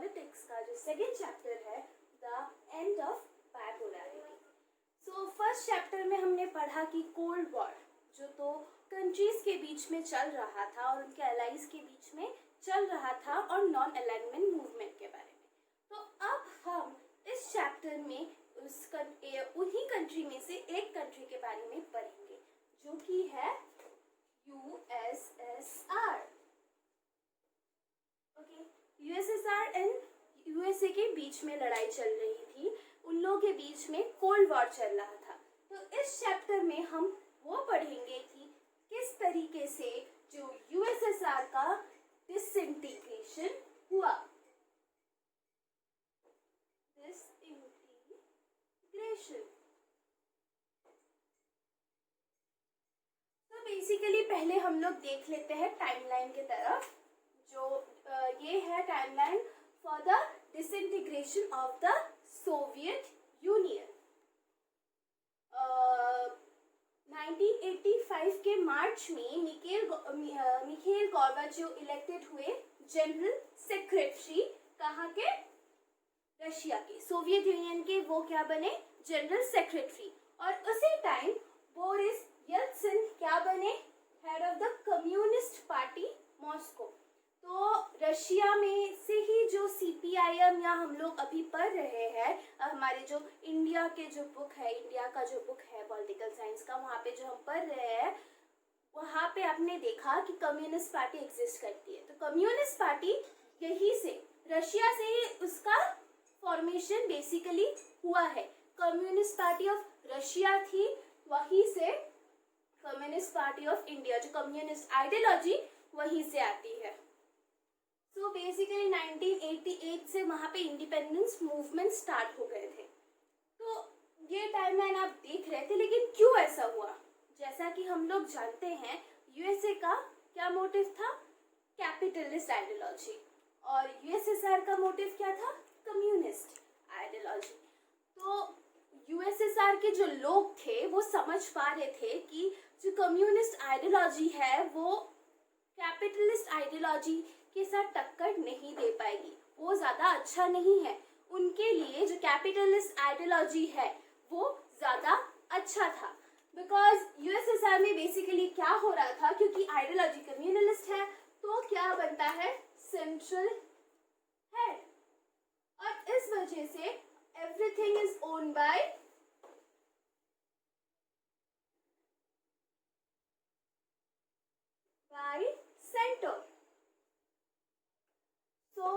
Politics का जो second chapter है, the end of bipolarity. So first chapter में हमने पढ़ा कि कोल्ड वॉर जो तो कंट्रीज के बीच में चल रहा था और उनके अलाइज के बीच में चल रहा था, और नॉन अलाइनमेंट मूवमेंट के बारे में। तो अब हम इस चैप्टर में उन्हीं कंट्री में से एक कंट्री के बारे में पढ़ेंगे जो कि है USSR. Okay, USSR and USA के बीच में लड़ाई चल रही थी, उन लोगों के बीच में कोल्ड वॉर चल रहा था। तो इस चैप्टर में हम वो पढ़ेंगे कि किस तरीके से जो यूएसएसआर का डिसइंटीग्रेशन हुआ। तो बेसिकली पहले हम लोग देख लेते हैं टाइमलाइन की तरफ। जो ये है timeline for the disintegration of the Soviet union. 1985 के मार्च में मिखेल गोर्बाचेव इलेक्टेड हुए जनरल सेक्रेटरी। कहाँ के? रशिया के, सोवियत यूनियन के वो क्या बने? General secretary. और उसी टाइम बोरिस येल्त्सिन क्या बने? Head of the communist party Moscow. तो रशिया में से ही जो सीपीआईएम या हम लोग अभी पढ़ रहे हैं, हमारे जो इंडिया के जो बुक है, इंडिया का जो बुक है पॉलिटिकल साइंस का, वहाँ पे जो हम पढ़ रहे हैं, वहाँ पे आपने देखा कि कम्युनिस्ट पार्टी एग्जिस्ट करती है। तो कम्युनिस्ट पार्टी यही से, रशिया से ही उसका फॉर्मेशन बेसिकली हुआ है। कम्युनिस्ट पार्टी ऑफ रशिया थी, वहीं से कम्युनिस्ट पार्टी ऑफ इंडिया, जो कम्युनिस्ट आइडियोलॉजी वहीं से आती है। सो बेसिकली 1988 से वहाँ पे इंडिपेंडेंस मूवमेंट स्टार्ट हो गए थे। तो ये टाइमलाइन आप देख रहे थे, लेकिन क्यों ऐसा हुआ? जैसा कि हम लोग जानते हैं, यूएसए का क्या मोटिव था? Capitalist ideology. और यूएसएसआर का मोटिव क्या था? Communist ideology. तो यूएसएसआर के जो लोग थे वो समझ पा रहे थे कि जो कम्युनिस्ट आइडियोलॉजी है वो कैपिटलिस्ट आइडियोलॉजी के साथ टक्कर नहीं दे पाएगी, वो ज़्यादा अच्छा नहीं है। उनके लिए जो कैपिटलिस्ट आइडियोलॉजी है वो ज़्यादा अच्छा था। बिकॉज यूएसएसआर में बेसिकली क्या हो रहा था, क्योंकि आइडियोलॉजी कम्युनलिस्ट है, तो क्या बनता है? Central head. और इस वजह से everything is owned by centre. तो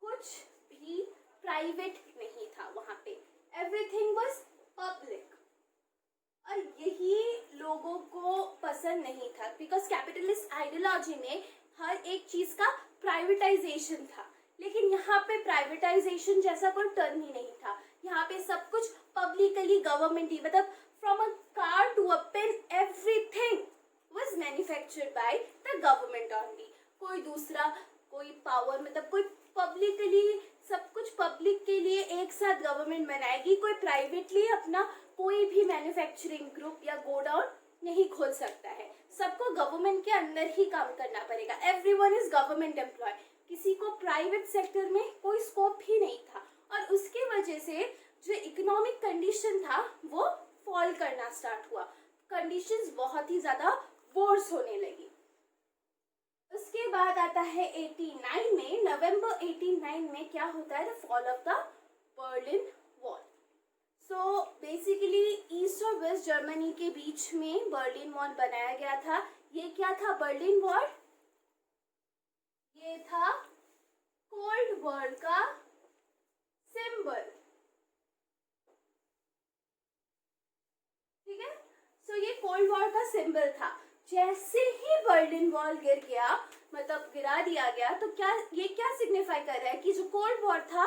कुछ भी प्राइवेट नहीं था वहां पे, एवरीथिंग वाज पब्लिक। और यही लोगों को पसंद नहीं था, बिकॉज कैपिटलिस्ट आइडियोलॉजी में हर एक चीज का प्राइवेटाइजेशन था। लेकिन यहाँ पे प्राइवेटाइजेशन जैसा कोई टर्म ही नहीं था। यहाँ पे सब कुछ पब्लिकली गवर्नमेंट ही, मतलब from a car to a pen everything was manufactured by the government only। कोई दूसरा कोई पावर, मतलब कोई पब्लिकली, सब कुछ पब्लिक के लिए एक साथ गवर्नमेंट बनाएगी। कोई प्राइवेटली अपना कोई भी मैन्युफैक्चरिंग ग्रुप या गोडाउन नहीं खोल सकता है। सबको गवर्नमेंट के अंदर ही काम करना पड़ेगा। एवरीवन इज गवर्नमेंट एम्प्लॉय, किसी को प्राइवेट सेक्टर में कोई स्कोप ही नहीं था। और उसकी वजह से जो इकोनॉमिक कंडीशन था वो फॉल करना स्टार्ट हुआ, कंडीशंस बहुत ही ज्यादा वॉर्स होने लगी। उसके बाद आता है 89 में, नवंबर 89 में क्या होता है? The fall of the Berlin wall. So basically east और वेस्ट जर्मनी के बीच में बर्लिन वॉल बनाया गया था। ये क्या था बर्लिन वॉल? ये था कोल्ड वॉर का सिंबल। ठीक है, सो ये कोल्ड वॉर का सिंबल था। जैसे ही बर्लिन वॉल गिर गया, मतलब गिरा दिया गया, तो ये क्या सिग्निफाई कर रहा है कि जो कोल्ड वॉर था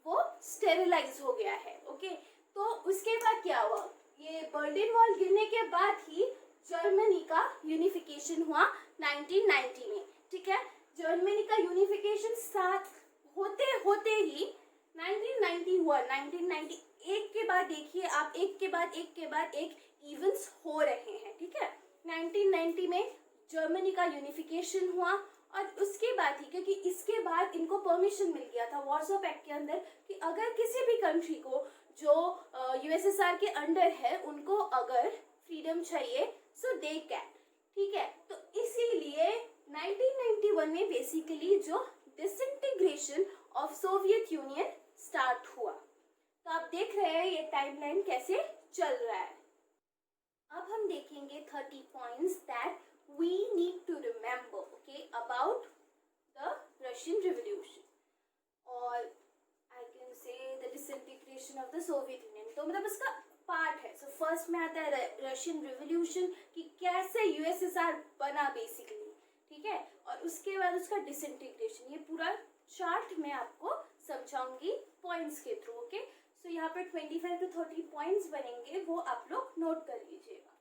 वो स्टेरिलाइज हो गया है। ओके, तो उसके बाद क्या हुआ? ये बर्लिन वॉल गिरने के बाद ही जर्मनी का यूनिफिकेशन हुआ 1990 में। ठीक है, जर्मनी का यूनिफिकेशन स्टार्ट होते होते ही 1990 हुआ। 1991 के बाद देखिए आप, एक के बाद एक इवेंट्स हो रहे हैं। ठीक है, 1990 में जर्मनी का यूनिफिकेशन हुआ और उसके बाद ही, क्योंकि इसके बाद इनको परमिशन मिल गया था वार्सो पैक्ट के अंदर कि अगर किसी भी कंट्री को जो यूएसएसआर के अंडर है उनको अगर फ्रीडम चाहिए सो दे कैन, ठीक है। तो इसीलिए 1991 में बेसिकली जो disintegration of Soviet union start हुआ। तो आप देख रहे हैं ये टाइमलाइन कैसे चल रहा है। अब हम देखेंगे 30 points that we need to remember, okay, about the Russian revolution और I can say the disintegration of the Soviet Union. तो मतलब उसका पार्ट है। सो फर्स्ट में आता है रशियन रिवॉल्यूशन कि कैसे यूएसएसआर बना बेसिकली, ठीक है, और उसके बाद उसका डिसइंटीग्रेशन। ये पूरा चार्ट मैं आपको समझाऊंगी पॉइंट्स के थ्रू, ओके। सो यहाँ पर 25 to 30 पॉइंट्स बनेंगे, वो आप लोग नोट कर लीजिएगा।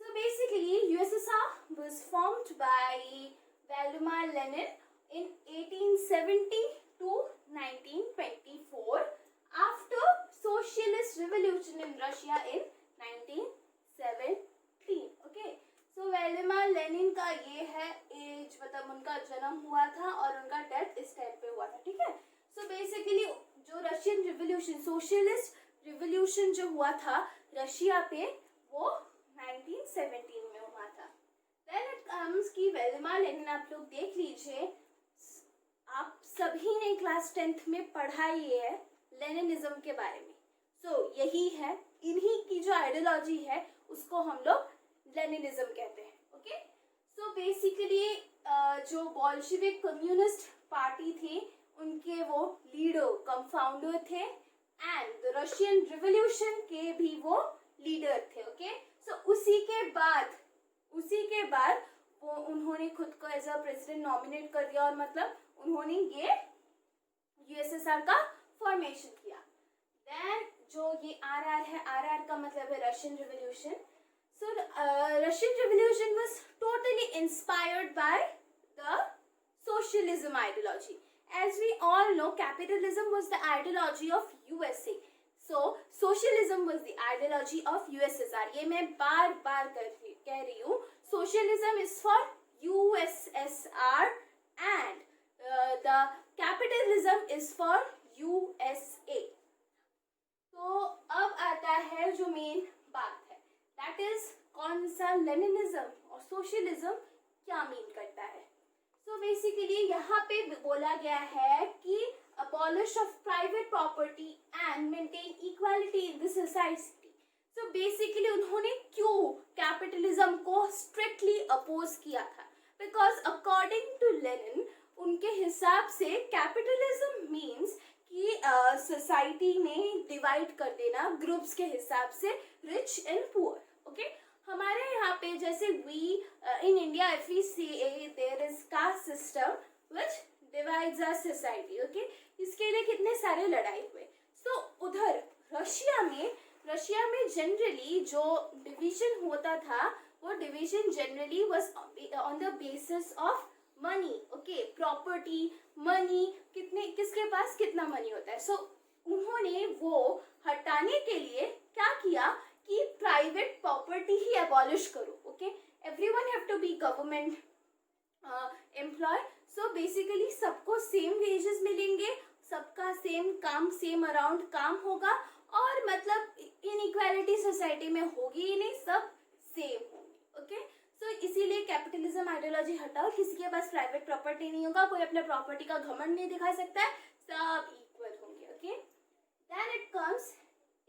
So basically, USSR was formed by Vladimir Lenin in 1870 to 1924 after Socialist Revolution in Russia in 1917. Okay, so Vladimir Lenin का ये है एज, मतलब उनका जन्म हुआ था और उनका डेथ इस टाइम पे हुआ था, ठीक है। So basically जो रशियन रिवॉल्यूशन, सोशलिस्ट रिवॉल्यूशन जो हुआ था रशिया पे, वो 1917 में हुआ था। Then it comes कि व्लादिमीर लेनिन, आप लोग देख लीजिए, आप सभी ने क्लास 10th में पढ़ा ही है लेनिनिज्म के बारे में। यही है, इन्हीं की जो आइडियोलॉजी है उसको हम लोग लेनिनिज्म कहते हैं, ओके। बेसिकली जो बोल्शेविक कम्युनिस्ट पार्टी थी उनके वो लीडर कम फाउंडर थे एंड रशियन रिवॉल्यूशन के भी वो लीडर थे, ओके। उसी के बाद वो उन्होंने खुद को एज अ प्रेसिडेंट नॉमिनेट कर दिया और मतलब उन्होंने ये यूएसएसआर का फॉर्मेशन किया। देन जो ये आरआर है, आरआर का मतलब है Russian revolution. Russian revolution was totally inspired by the socialism ideology. As we all know, capitalism was the ideology of USA. So, socialism was the ideology of USSR. ये मैं बार कह रही हूँ. Socialism is for USSR and the capitalism is for USA. तो अब आता है जो मेन बात है, that is कौन सा लेनिनिज्म और सोशलिज्म क्या मीन करता है। बेसिकली यहाँ पे बोला गया है कि abolish of private property and maintain equality in the society. Basically उन्होंने क्यों कैपिटलिज्म को स्ट्रिक्टली अपोज किया था? बिकॉज अकॉर्डिंग टू लेनिन, उनके हिसाब से कैपिटलिज्म मीन्स कि सोसाइटी में डिवाइड कर देना ग्रुप्स के हिसाब से, रिच एंड पुअर, ओके। हमारे यहाँ पे जैसे we in India if we say there is caste system which divides our society, okay. इसके लिए कितने सारे लड़ाई हुए। उधर रशिया में जनरली जो डिवीजन होता था वो division generally was on the basis of money, okay, property, money, किसके पास कितना मनी होता है। उन्होंने वो हटाने के लिए क्या किया कि प्राइवेट प्रॉपर्टी ही अबॉलिश करो, okay. Everyone have to be government employ. Basically सबको सेम वेजेस मिलेंगे, सबका सेम काम, सेम अराउंड काम होगा और मतलब इनइक्वालिटी सोसाइटी में होगी ही नहीं, सब सेम होंगे, ओके। इसीलिए कैपिटलिज्म आइडियोलॉजी हटाओ, किसी के पास प्राइवेट प्रॉपर्टी नहीं होगा, कोई अपने प्रॉपर्टी का घमंड नहीं दिखा सकता है, सब इक्वल होंगे, okay. Then it comes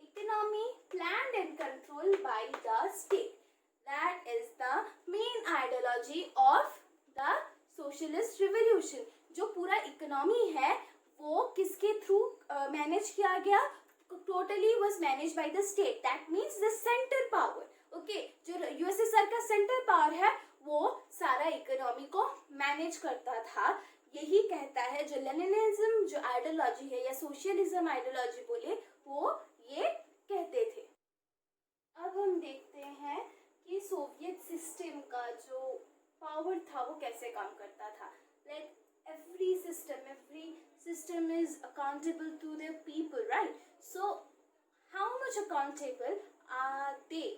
economy planned and controlled by the state. That is the main ideology of the socialist revolution. जो पूरा इकोनॉमी है वो किसके थ्रू मैनेज किया गया? Totally was managed by the state. That means the center power. Okay, जो USSR का centre power है वो सारा इकोनॉमी को मैनेज करता था। यही कहता है जो लेनिनिज्म जो आइडियोलॉजी है या सोशलिज्म आइडियोलॉजी बोले वो ये कहते थे। अब हम देखते हैं कि सोवियत सिस्टम का जो पावर था वो कैसे काम करता था। Like every system is accountable to the people, right? So how much accountable are they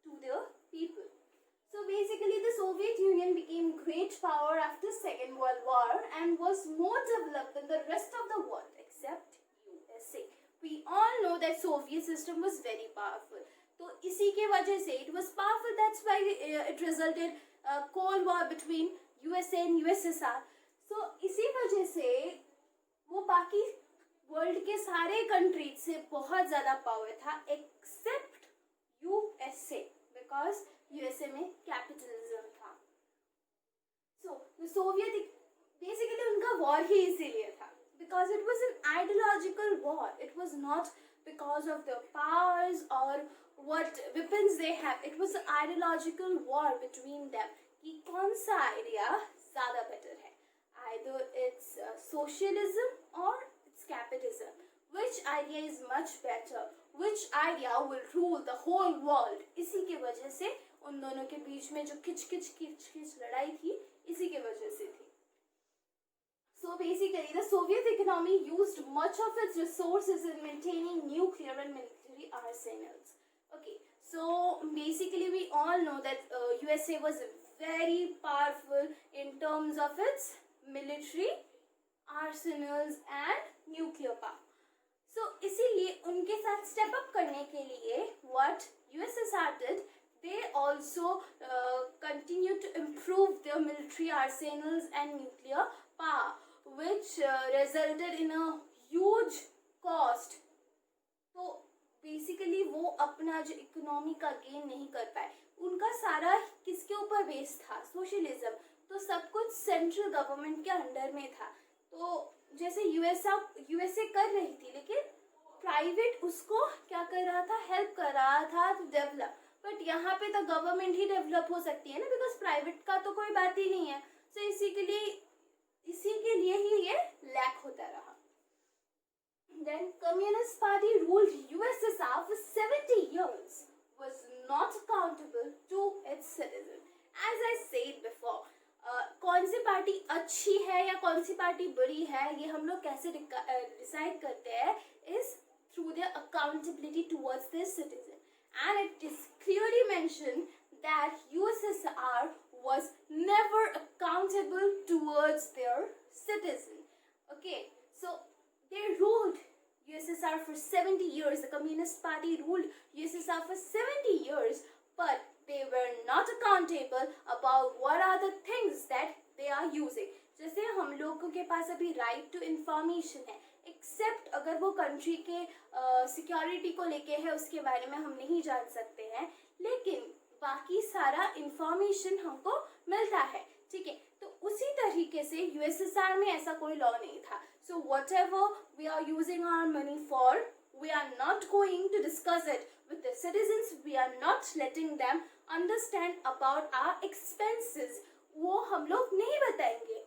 to the people? So basically the Soviet Union became great power after Second World War and was more developed than the rest of the world except USA. We all know that Soviet system was very powerful. तो इसी के वजह से it was powerful, that's why it resulted Cold War between USA and USSR. So इसी वजह से वो बाकी वर्ल्ड के सारे कंट्रीज से बहुत ज़्यादा पावर था एक्सेप्ट USA बिकॉज यूएसए में कैपिटलिज्म था. सो सोवियत बेसिकली उनका वॉर ही इसीलिए था because it was an ideological war. It was not because of the powers और what weapons they have. It was an ideological war between them कि कौन सा idea ज़्यादा बेटर है. Either it's socialism or it's capitalism. Which idea is much better? Which idea will rule the whole world? इसी के वजह से उन दोनों के बीच में जो खिच लड़ाई थी इसी के वजह से थी. So basically the Soviet economy used much of its resources in maintaining nuclear and military arsenals. Okay, so basically we all know that USA was very powerful in terms of its military arsenals and nuclear power. So इसीलिए उनके साथ step up करने के लिए what USSR did, they also continue to improve their military arsenals and nuclear power, which resulted in a huge cost. तो basically वो अपना जो इकोनॉमी का गेन नहीं कर पाए. उनका सारा किसके ऊपर बेस था? सोशलिज्म. तो सब कुछ सेंट्रल गवर्नमेंट के अंडर में था. तो जैसे यूएसए कर रही थी लेकिन प्राइवेट उसको क्या कर रहा था? हेल्प कर रहा था टू डेवलप. बट यहाँ पे तो गवर्नमेंट ही डेवलप हो सकती है ना, बिकॉज प्राइवेट का तो कोई बात ही नहीं है. सो इसी के लिए ही ये लैक होता रहा. Then Communist Party ruled USSR for 70 years, was not accountable to its citizens. As I said before, कौन सी पार्टी अच्छी है या कौन सी पार्टी बुरी है ये हम लोग कैसे डिसाइड करते हैं is through their accountability towards their citizen. And it is clearly mentioned that USSR was never accountable towards their citizen. Okay, so they ruled USSR for 70 years. The Communist Party ruled USSR for 70 years, but they were not accountable about what are the things that they are using. जैसे हम लोगों के पास अभी right to information है, accept अगर वो country के security को लेके है उसके बारे में हम नहीं जान सकते हैं, लेकिन बाकी सारा इंफॉर्मेशन हमको मिलता है. ठीक है, तो उसी तरीके से यूएसएसआर में ऐसा कोई लॉ नहीं था. सो whatever we are using our money for, we are not going to discuss it with the citizens. We are not letting them understand about our expenses. वो हम लोग नहीं बताएंगे.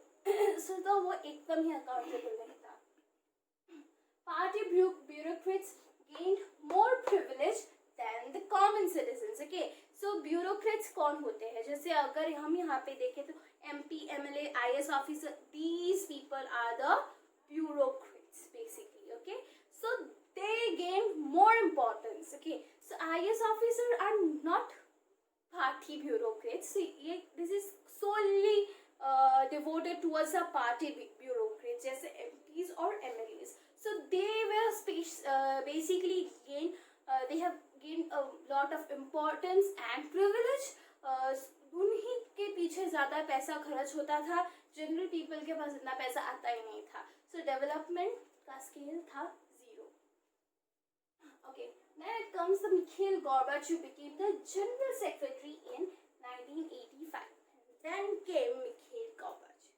so तो वो एकदम ही अकाउंटेबल नहीं था. Party bureaucrats gained more privilege than the common citizens. Okay, so bureaucrats कौन होते हैं? जैसे अगर हम यहाँ पे देखें तो MP, MLA, IS officer, these people are the bureaucrats basically. Okay, so they gain more importance. Okay, so IS officer are not party bureaucrats. So this is solely devoted towards a party bureaucrats जैसे MPs or MLAs. So they were basically they have gained a lot of importance and privilege. उन्हीं के पीछे ज़्यादा पैसा खर्च होता था, general people के पास इतना पैसा आता ही नहीं था. सो डेवलपमेंट का स्केल था 0. Okay, then it comes the Mikhail Gorbachev became the general secretary in 1985. Then came Mikhail Gorbachev.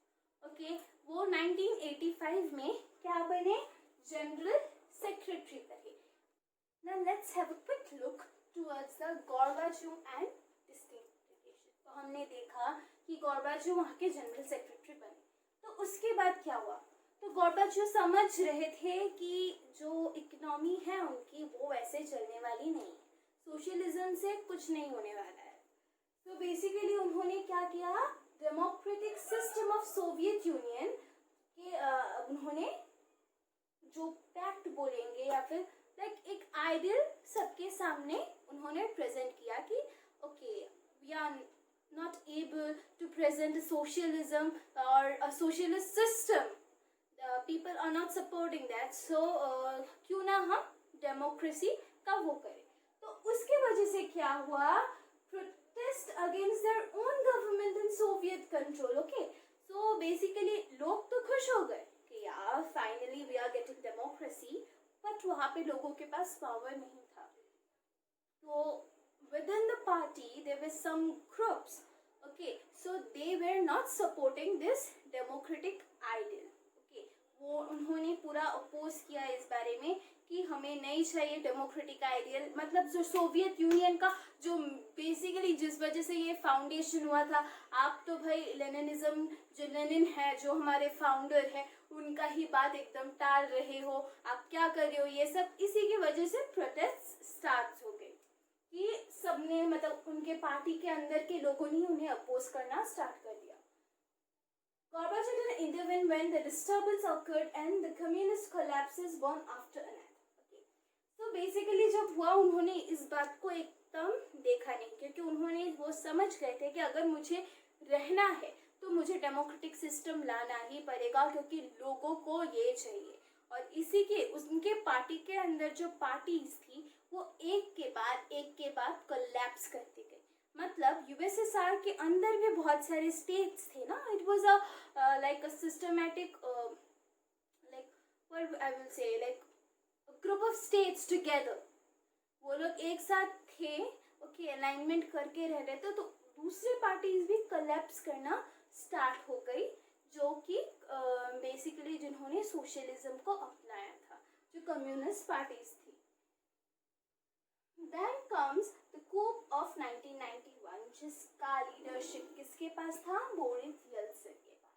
Okay, वो 1985 में क्या बने? जनरल सेक्रेटरी बने. Now let's have a quick look towards the Gorbachev and disintegration. तो हमने देखा कि गोर्बाचेव वहाँ के जनरल सेक्रेटरी बने. तो उसके बाद क्या हुआ? तो गोर्बाचेव समझ रहे थे कि जो इकोनॉमी है उनकी वो वैसे चलने वाली नहीं, सोशलिज्म से कुछ नहीं होने वाला है. तो बेसिकली उन्होंने क्या किया? Democratic system of Soviet union के उन्होंने जो पैक्ट बोलेंगे या फिर लाइक एक आइडियल सबके सामने उन्होंने प्रेजेंट किया कि okay we are not able to present a socialism or a socialist system. People are not supporting that. So क्यों ना हम डेमोक्रेसी का वो करें. तो उसके वजह से क्या हुआ, protest against their own government in Soviet control. Okay, so basically लोग तो खुश हो गए कि यार finally we are getting democracy, but वहाँ पे लोगों के पास power नहीं था. तो within the party there were some groups. Okay, so they were not supporting this democratic ideal. Okay, वो उन्होंने पूरा अपोज किया इस बारे में कि हमें नहीं चाहिए डेमोक्रेटिक आइडियल. मतलब जो सोवियत यूनियन का जो बेसिकली जिस वजह से ये फाउंडेशन हुआ था, आप तो भाई लेनिनिज्म, जो लेनिन है जो हमारे फाउंडर है, उनका ही बात एकदम टाल रहे हो, आप क्या कर रहे हो, ये सब इसी की वजह से प्रोटेस्ट स्टार्ट हो गए कि सबने मतलब उनके पार्टी के अंदर के लोगों ने उन्हें अपोज करना स्टार्ट कर दिया. Gorbachev didn't intervene when the disturbance occurred and the communist collapse is born after an act. Okay. So basically जब हुआ उन्होंने इस बात को एकदम देखा नहीं, क्योंकि उन्होंने वो समझ गए थे कि अगर मुझे रहना है तो मुझे डेमोक्रेटिक सिस्टम लाना ही पड़ेगा, क्योंकि लोगों को ये चाहिए. और इसी के उनके पार्टी के अंदर जो पार्टीज थी वो एक के बाद कोलैप्स करती गई. मतलब यूएसएसआर के अंदर भी बहुत सारे स्टेट्स थे ना. It was a like a systematic like what I will say like group of states together. वो लोग एक साथ थे. ओके, अलाइनमेंट करके रह रहे थे. तो दूसरी पार्टीज भी कोलैप्स करना स्टार्ट हो गई, जो कि बेसिकली जिन्होंने सोशलिज्म को अपनाया था, जो कम्युनिस्ट पार्टीज थी. Then comes the coup of 1991, जिसका लीडरशिप किसके पास था, बोरिस येल्त्सिन के पास.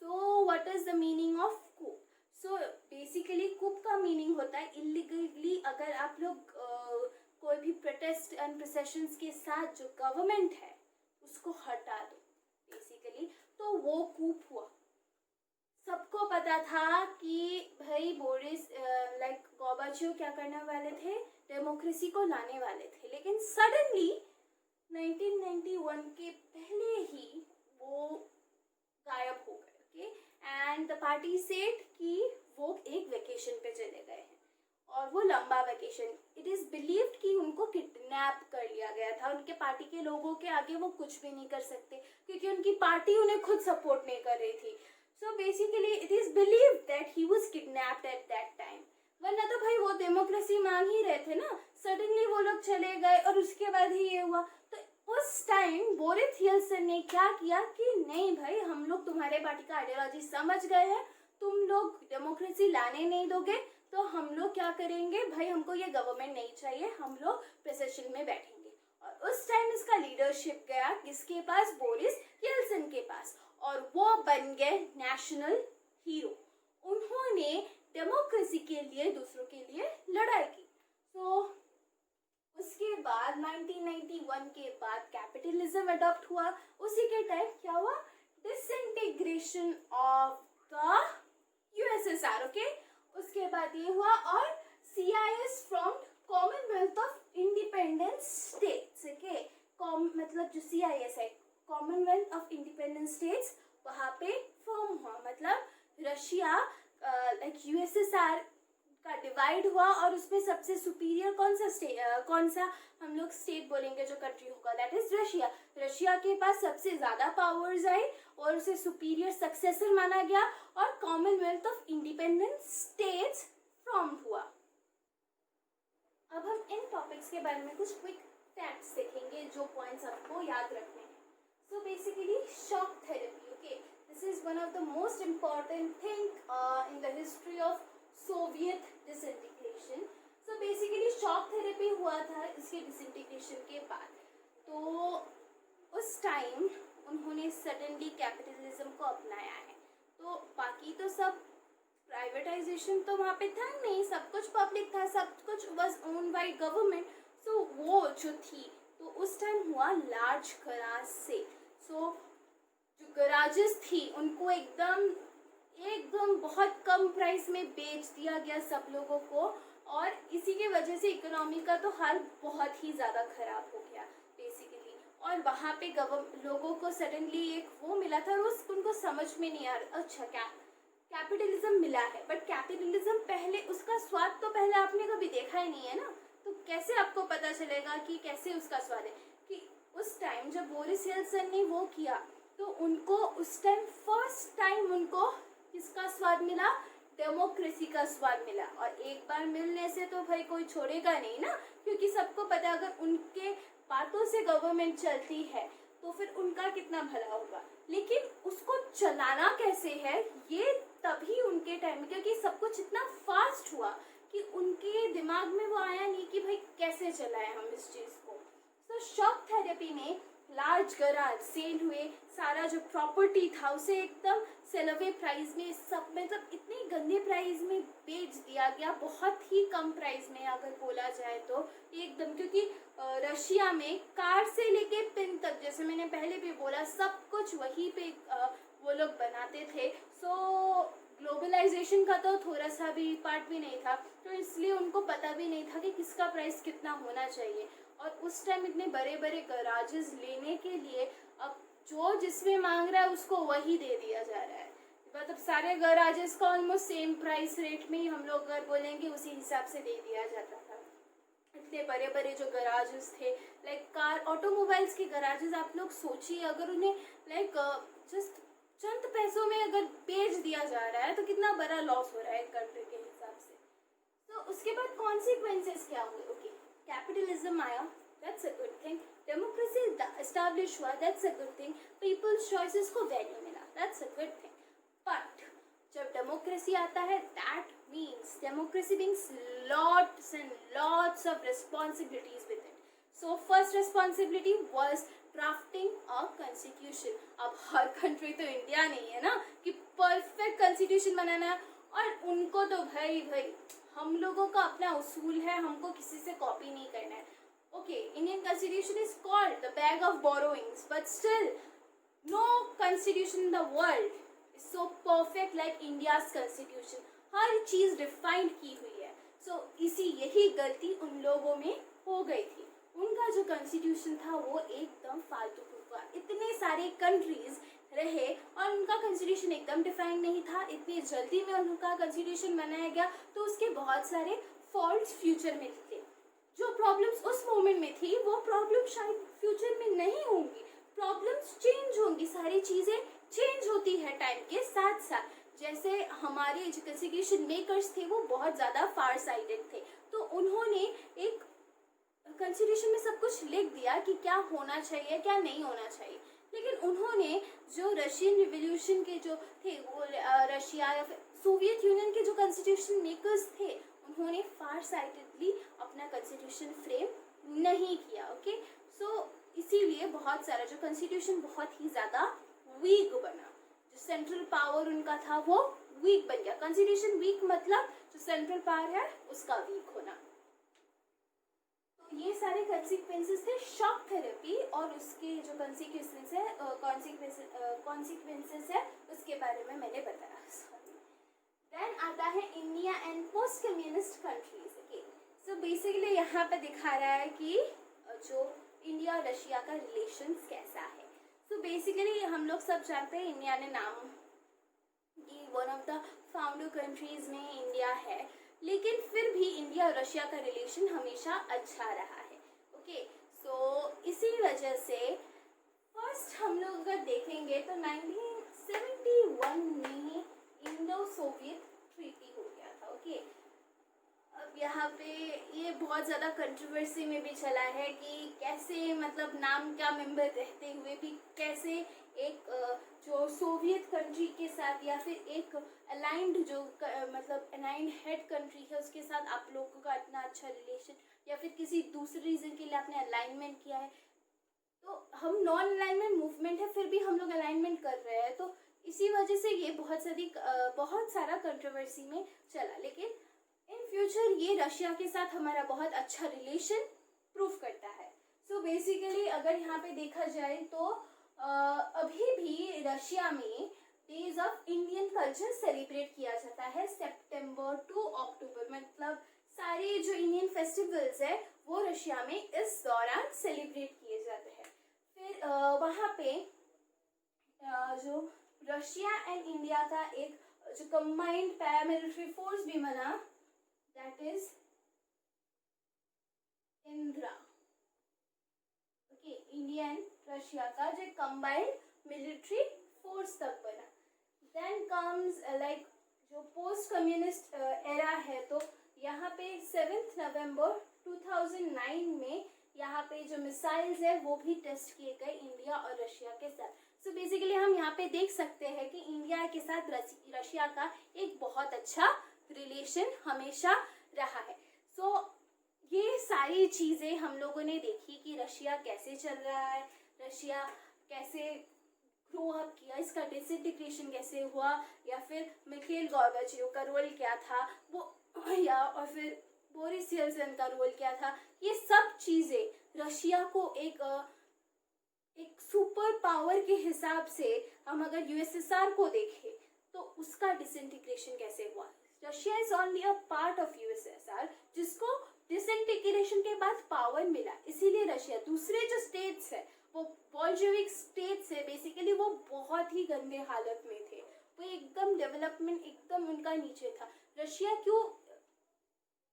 So what is the meaning of coup? So basically coup का मीनिंग होता है illegally अगर आप लोग कोई भी प्रोटेस्ट एंड प्रोसेशंस के साथ जो गवर्नमेंट है उसको हटा दो बेसिकली, तो वो coup हुआ. सबको पता था कि भाई बोरिस लाइक गोर्बाचेव क्या करने वाले थे, डेमोक्रेसी को लाने वाले थे. लेकिन सडनली 1991 के पहले ही वो गायब हो गए. Okay, and the party said कि वो एक वेकेशन पे चले गए हैं, और वो लंबा वेकेशन. इट इज़ बिलीव्ड कि उनको किडनैप कर लिया गया था. उनके पार्टी के लोगों के आगे वो कुछ भी नहीं कर सकते, क्योंकि उनकी पार्टी उन्हें खुद सपोर्ट नहीं कर रही थी. So basically it is believed that he was kidnapped at that time. वरना तो भाई वो डेमोक्रेसी मांग ही रहे थे ना. सडनली वो लोग चले गए और उसके बाद ही ये हुआ. तो उस टाइम बोरिस येल्त्सिन ने क्या किया कि नहीं भाई, हम लोग तुम्हारे पार्टी का आइडियोलॉजी समझ गए हैं, तुम लोग डेमोक्रेसी लाने नहीं दोगे तो हम लोग क्या करेंगे भाई, हमको ये गवर्नमेंट नहीं चाहिए, हम लोग प्रोसेशन में बैठेंगे. और उस टाइम इसका लीडरशिप गया किसके पास, बोरिस येल्त्सिन के पास, और वो बन गए नेशनल हीरो. उन्होंने डेमोक्रेसी के लिए दूसरों के लिए लड़ाई की. तो उसके बाद 1991 के बाद कैपिटलिज्म अडॉप्ट हुआ. उसी के टाइम क्या हुआ, disintegration of the USSR. Okay, उसके बाद ये हुआ और CIS formed commonwealth of independent states. Okay, मतलब जो CIS है, कॉमनवेल्थ ऑफ इंडिपेंडेंट स्टेट्स, वहाँ पे फॉर्म हुआ. मतलब रशिया लाइक यूएसएसआर का डिवाइड हुआ, और उसमें सबसे सुपीरियर कौन सा हम लोग स्टेट बोलेंगे जो कंट्री होगा, दैट इज रशिया. रशिया के पास सबसे ज़्यादा पावर्स आई और उसे सुपीरियर सक्सेसर माना गया, और Commonwealth of independent states form हुआ. अब हम इन टॉपिक्स के बारे में कुछ क्विक फैक्ट्स देखेंगे जो पॉइंट्स आपको याद रखने हैं. So basically shock therapy. Okay, this is one of the most important thing in the history of Soviet disintegration. So basically shock therapy हुआ था इसके disintegration के बाद. तो उस टाइम उन्होंने सडनली कैपिटलिज्म को अपनाया है. तो बाकी तो सब प्राइवेटाइजेशन तो वहाँ पे था नहीं, सब कुछ पब्लिक था, सब कुछ वॉज ओन बाय गवर्नमेंट. सो वो जो थी तो उस टाइम हुआ लार्ज गराज से. सो जो गराजेस थी उनको एकदम बहुत कम प्राइस में बेच दिया गया सब लोगों को, और इसी के वजह से इकोनॉमी का तो हाल बहुत ही ज़्यादा ख़राब हो गया बेसिकली. और वहाँ पे लोगों को सडनली एक वो मिला था और उनको समझ में नहीं आ रहा, अच्छा क्या कैपिटलिज्म मिला है, बट कैपिटलिज्म पहले उसका स्वाद तो पहले आपने कभी देखा ही नहीं है ना, तो कैसे आपको पता चलेगा कि कैसे उसका स्वाद है। कि उस टाइम जब बोरिस येल्सन ने वो किया तो उनको उस टाइम फर्स्ट टाइम उनको किसका स्वाद मिला, डेमोक्रेसी का स्वाद मिला। और एक बार मिलने से तो भाई कोई छोड़ेगा नहीं ना, क्योंकि सबको पता है अगर उनके बातों से गवर्नमेंट चलती है तो फिर उनका कितना भला होगा। लेकिन उसको चलाना कैसे है ये तभी उनके टाइम में, क्योंकि सब कुछ इतना फास्ट हुआ कि उनके दिमाग में वो आया नहीं कि भाई कैसे चलाएं हम इस चीज़ को। तो शॉक थेरेपी में लार्ज गराज सेल हुए, सारा जो प्रॉपर्टी था उसे एकदम सेलवे प्राइस में, सब मतलब इतने गंदे प्राइस में बेच दिया गया, बहुत ही कम प्राइस में अगर बोला जाए तो एकदम। क्योंकि रशिया में कार से लेके पिन तक, जैसे मैंने पहले भी बोला, सब कुछ वहीं पे वो लोग बनाते थे। सो ग्लोबलाइजेशन का तो थोड़ा सा भी पार्ट भी नहीं था, तो इसलिए उनको पता भी नहीं था कि किसका प्राइस कितना होना चाहिए। और उस टाइम इतने बड़े बड़े गराजेस लेने के लिए अब जो जिसमें मांग रहा है उसको वही दे दिया जा रहा है। मतलब सारे गराजेस का ऑलमोस्ट सेम प्राइस रेट में ही हम लोग अगर बोलेंगे उसी हिसाब से दे दिया जाता था। इतने बड़े बड़े जो गराजेस थे, लाइक कार ऑटोमोबाइल्स के गराजेस, आप लोग सोचिए अगर उन्हें लाइक जस्ट चंद पैसों में अगर बेच दिया जा रहा है तो कितना बड़ा लॉस हो रहा है कंट्री के हिसाब से। तो उसके बाद कॉन्सिक्वेंसेस क्या हुए? ओके, कैपिटलिज्म आया, that's a good thing. Democracy establish हुआ, that's a good thing. People's choices को वैल्यू मिला, that's a good thing. But जब डेमोक्रेसी आता है that means democracy means lots and lots of responsibilities with it. So first responsibility was drafting a constitution. अब हर country तो India नहीं है ना कि परफेक्ट कॉन्स्टिट्यूशन बनाना है, और उनको तो भाई हम लोगों का अपना उसूल है, हमको किसी से कॉपी नहीं करना है। Okay, Indian constitution is called the bag of borrowings, but still no constitution in the world is so perfect like India's constitution. हर चीज डिफाइंड की हुई है। सो यही गलती उन लोगों में हो गई थी। उनका जो कॉन्स्टिट्यूशन था वो एकदम फालतू हुआ। इतने सारे कंट्रीज रहे और उनका कॉन्स्टिट्यूशन एकदम डिफाइंड नहीं था। इतनी जल्दी में उनका कॉन्स्टिट्यूशन बनाया गया तो उसके बहुत सारे फॉल्ट्स फ्यूचर में थे। जो प्रॉब्लम्स उस मोमेंट में थी वो प्रॉब्लम शायद फ्यूचर में नहीं होंगी। प्रॉब्लम्स चेंज होंगी, सारी चीज़ें चेंज होती है टाइम के साथ साथ। जैसे हमारे जो कॉन्स्टिट्यूशन मेकर्स थे वो बहुत ज़्यादा फार साइडेड थे, तो उन्होंने एक कॉन्स्टिट्यूशन में सब कुछ लिख दिया कि क्या होना चाहिए क्या नहीं होना चाहिए। लेकिन उन्होंने जो रशियन रिवॉल्यूशन के जो थे वो रशिया या फिर सोवियत यूनियन के जो कॉन्स्टिट्यूशन मेकर्स थे उन्होंने फार साइटेडली अपना कॉन्स्टिट्यूशन फ्रेम नहीं किया। ओके, सो इसीलिए बहुत सारा जो कॉन्स्टिट्यूशन बहुत ही ज़्यादा वीक बना। जो सेंट्रल पावर उनका था वो वीक बन गया। कॉन्स्टिट्यूशन वीक मतलब जो सेंट्रल पावर है उसका वीक होना। ये सारे कॉन्सिक्वेंसेस थे शॉक थेरेपी, और उसके जो कॉन्सिक्वेंसेस है उसके बारे में मैंने बताया। देन आता है India and post communist countries. Okay, so basically यहाँ पे दिखा रहा है कि जो इंडिया और रशिया का रिलेशंस कैसा है। सो बेसिकली हम लोग सब जानते हैं इंडिया ने नाम कि one of the founder countries में इंडिया है, लेकिन फिर भी इंडिया और रशिया का रिलेशन हमेशा अच्छा रहा है। ओके, सो इसी वजह से फर्स्ट हम लोग अगर देखेंगे तो 1971 में इंडो सोवियत ट्रीटी हो गया था। ओके, अब यहाँ पे ये बहुत ज़्यादा कंट्रोवर्सी में भी चला है कि कैसे मतलब नाम का मेंबर रहते हुए भी कैसे एक जो सोवियत कंट्री के साथ या फिर एक अलाइंड जो मतलब अलाइंड हेड कंट्री है उसके साथ आप लोगों का इतना अच्छा रिलेशन, या फिर किसी दूसरे रीज़न के लिए आपने अलाइनमेंट किया है। तो हम नॉन अलाइनमेंट मूवमेंट है फिर भी हम लोग अलाइनमेंट कर रहे हैं, तो इसी वजह से ये बहुत सारा कंट्रोवर्सी में चला। लेकिन इन फ्यूचर ये रशिया के साथ हमारा बहुत अच्छा रिलेशन प्रूव करता है। सो बेसिकली अगर यहाँ पे देखा जाए तो अभी भी रशिया में days of Indian culture celebrate किया जाता है सितंबर टू अक्टूबर। मतलब सारे जो इंडियन फेस्टिवल्स है वो रशिया में इस दौरान सेलिब्रेट किए जाते हैं। फिर वहाँ पे जो रशिया एंड इंडिया का एक जो कंबाइंड पैरामिलिट्री फोर्स भी बना, that is Indira. Okay, India and Russia का जो कंबाइंड मिलिट्री फोर्स तक बना। देन कम्स लाइक जो पोस्ट कम्युनिस्ट एरा है, तो यहाँ पे 7 नवंबर 2009 में यहाँ पे जो मिसाइल्स है वो भी टेस्ट किए गए इंडिया और रशिया के साथ। सो बेसिकली हम यहाँ पे देख सकते हैं कि इंडिया के साथ रशिया का एक बहुत अच्छा रिलेशन हमेशा रहा है। सो ये सारी चीज़ें हम लोगों ने देखी कि रशिया कैसे चल रहा है, रशिया कैसे ग्रो अप किया, इसका डिसइंटीग्रेशन कैसे हुआ, या फिर मिखाइल गोर्बाचेव का रोल क्या था वो, या और फिर बोरिस येल्त्सिन का रोल क्या था। ये सब चीज़ें रशिया को एक सुपर पावर के हिसाब से, हम अगर यूएसएसआर को देखें तो उसका डिसइंटीग्रेशन कैसे हुआ। Russia is only a part of USSR, जिसको डिसइंटीग्रेशन के बाद पावर मिला, इसीलिए रशिया, दूसरे जो स्टेट्स है वो बोल्शेविक स्टेट्स है बेसिकली, वो बहुत ही गंदे हालत में थे, वो एकदम डेवलपमेंट एकदम उनका नीचे था। रशिया क्यों,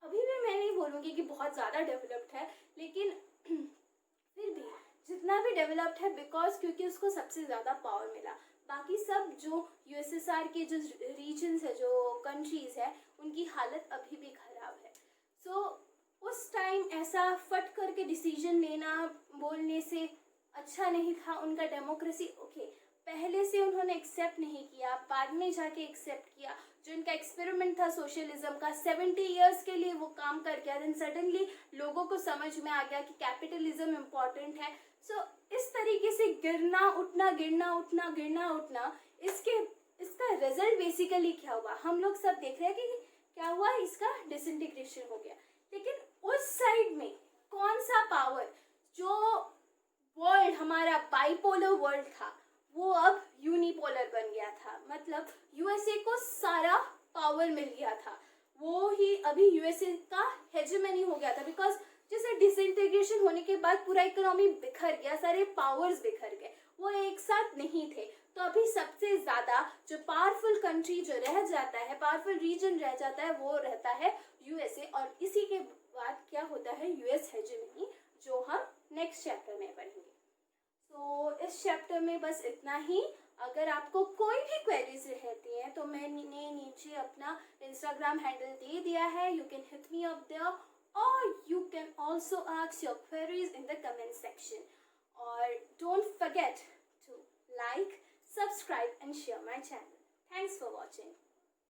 अभी भी मैं नहीं बोलूँगी कि बहुत ज़्यादा डेवलप्ड है, लेकिन फिर भी जितना भी डेवलप्ड है बिकॉज क्योंकि उसको सबसे ज़्यादा पावर मिला। बाकी सब जो यूएसएसआर के जो रीजन्स है, जो कंट्रीज़ है, उनकी हालत अभी भी ख़राब है। सो उस टाइम ऐसा फट करके डिसीजन लेना बोलने से अच्छा नहीं था। उनका डेमोक्रेसी ओके पहले से उन्होंने एक्सेप्ट नहीं किया, बाद में जाके एक्सेप्ट किया। जो इनका एक्सपेरिमेंट था सोशलिज्म का, 70 इयर्स के लिए वो काम कर गया, देन सडनली लोगों को समझ में आ गया कि कैपिटलिज्म इम्पॉर्टेंट है। सो इस तरीके से गिरना उठना गिरना उठना गिरना उठना, इसका रिजल्ट बेसिकली क्या हुआ हम लोग सब देख रहे हैं कि क्या हुआ, इसका डिसइंटीग्रेशन हो गया। लेकिन उस साइड में कौन सा पावर, जो वर्ल्ड हमारा बाइपोलर वर्ल्ड था वो अब यूनिपोलर बन गया था, मतलब यूएसए को सारा पावर मिल गया था, वो ही अभी यूएसए का हेजेमनी हो गया था। बिकॉज जैसे डिसइंटीग्रेशन होने के बाद पूरा इकोनॉमी बिखर गया, सारे पावर्स बिखर गए, वो एक साथ नहीं थे। तो अभी सबसे ज़्यादा जो पावरफुल कंट्री जो रह जाता है, पावरफुल रीजन रह जाता है, वो रहता है यूएसए। और इसी के बाद क्या होता है, यूएस हेजेमनी, जो हम नेक्स्ट चैप्टर में पढ़ेंगे। तो इस चैप्टर में बस इतना ही। अगर आपको कोई भी क्वेरीज रहती हैं तो मैंने नीचे अपना इंस्टाग्राम हैंडल दे दिया है, you can hit me up there, और you can also ask your queries in the comment section. Or don't forget to like, subscribe and share my channel. Thanks for watching.